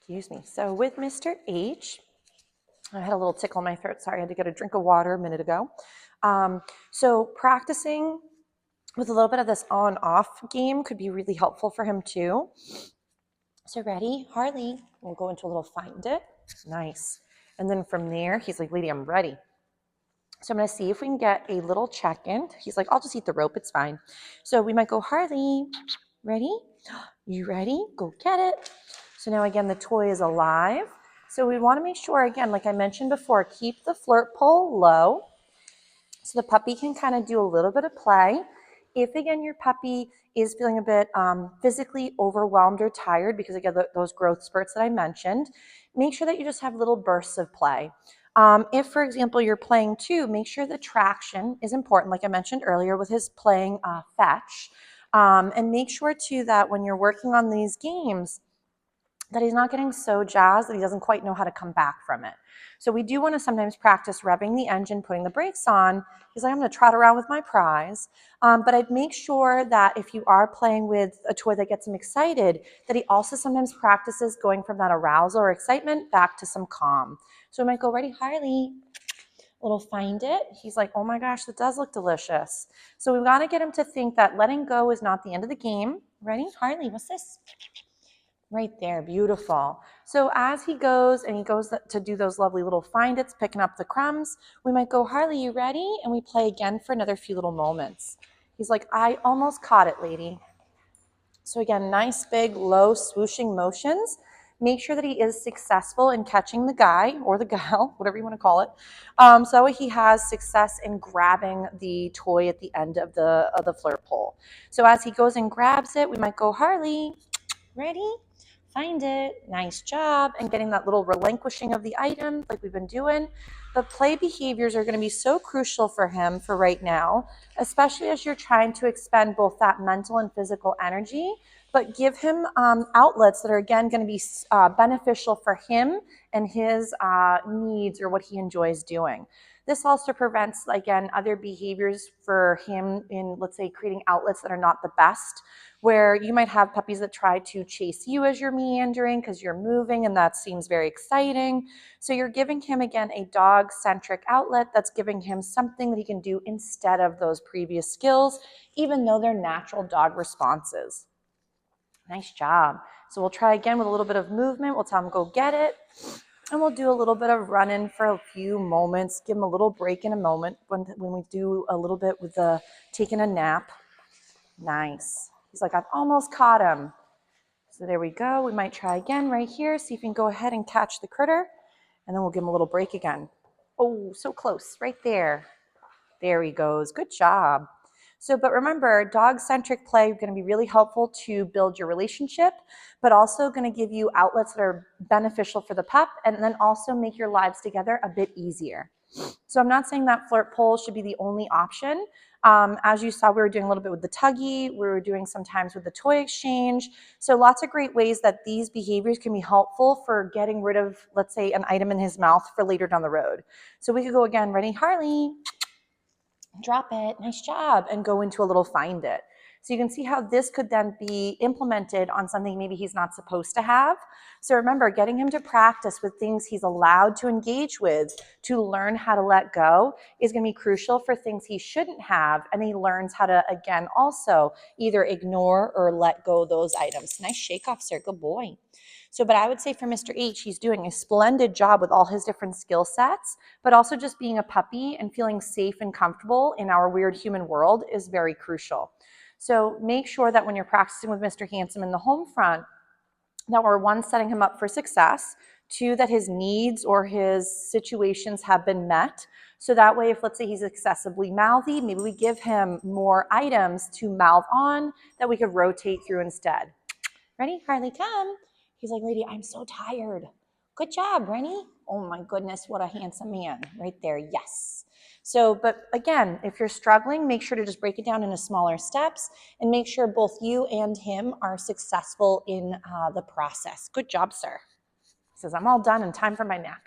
Excuse me. So with Mr. H, I had a little tickle in my throat. Sorry, I had to get a drink of water a minute ago. So practicing with a little bit of this on-off game could be really helpful for him too. So ready, Harley? We'll go into a little find it. Nice. And then from there, he's like, lady, I'm ready. So I'm going to see if we can get a little check-in. He's like, I'll just eat the rope. It's fine. So we might go, Harley, ready? You ready? Go get it. So now again, the toy is alive. So we want to make sure, again, like I mentioned before, keep the flirt pole low so the puppy can kind of do a little bit of play. If, again, your puppy is feeling a bit physically overwhelmed or tired because, again, those growth spurts that I mentioned, make sure that you just have little bursts of play. If, for example, you're playing too, make sure the traction is important, like I mentioned earlier with his playing fetch. And make sure too that when you're working on these games, that he's not getting so jazzed that he doesn't quite know how to come back from it. So we do want to sometimes practice revving the engine, putting the brakes on. He's like, I'm going to trot around with my prize. But I'd make sure that if you are playing with a toy that gets him excited, that he also sometimes practices going from that arousal or excitement back to some calm. So we might go, ready, Harley? Little find it. He's like, oh my gosh, that does look delicious. So we've got to get him to think that letting go is not the end of the game. Ready? Harley, what's this? Right there, beautiful. So as he goes and he goes to do those lovely little find it's, picking up the crumbs, we might go, Harley, you ready? And we play again for another few little moments. He's like, I almost caught it, lady. So again, nice, big, low, swooshing motions. Make sure that he is successful in catching the guy or the gal, whatever you want to call it. So that way he has success in grabbing the toy at the end of the flirt pole. So as he goes and grabs it, we might go, Harley, ready? Find it. Nice job. And getting that little relinquishing of the item like we've been doing. But play behaviors are going to be so crucial for him for right now, especially as you're trying to expend both that mental and physical energy, but give him outlets that are, again, going to be beneficial for him and his needs or what he enjoys doing. This also prevents, again, other behaviors for him in, let's say, creating outlets that are not the best, where you might have puppies that try to chase you as you're meandering because you're moving, and that seems very exciting. So you're giving him, again, a dog-centric outlet that's giving him something that he can do instead of those previous skills, even though they're natural dog responses. Nice job. So we'll try again with a little bit of movement. We'll tell him, go get it. And we'll do a little bit of running for a few moments, give him a little break in a moment when we do a little bit with the taking a nap. Nice. He's like, I've almost caught him. So there we go. We might try again right here. See if we can go ahead and catch the critter. And then we'll give him a little break again. Oh, so close. Right there. There he goes. Good job. So, but remember, dog-centric play is going to be really helpful to build your relationship, but also going to give you outlets that are beneficial for the pup and then also make your lives together a bit easier. So I'm not saying that flirt pole should be the only option. As you saw, we were doing a little bit with the tuggy. We were doing sometimes with the toy exchange. So lots of great ways that these behaviors can be helpful for getting rid of, let's say, an item in his mouth for later down the road. So we could go again, ready, Harley? Drop it, nice job, and go into a little find it. So you can see how this could then be implemented on something maybe he's not supposed to have. So remember, getting him to practice with things he's allowed to engage with to learn how to let go is going to be crucial for things he shouldn't have, and he learns how to, again, also either ignore or let go of those items. Nice shake off, sir, good boy. So, but I would say for Mr. H, he's doing a splendid job with all his different skill sets, but also just being a puppy and feeling safe and comfortable in our weird human world is very crucial. So make sure that when you're practicing with Mr. Handsome in the home front, that we're, one, setting him up for success, two, that his needs or his situations have been met. So that way, if let's say he's excessively mouthy, maybe we give him more items to mouth on that we could rotate through instead. Ready? Harley, come. He's like, lady, I'm so tired. Good job, Rennie. Oh my goodness, what a handsome man. Right there, yes. So, but again, if you're struggling, make sure to just break it down into smaller steps and make sure both you and him are successful in the process. Good job, sir. He says, I'm all done and time for my nap.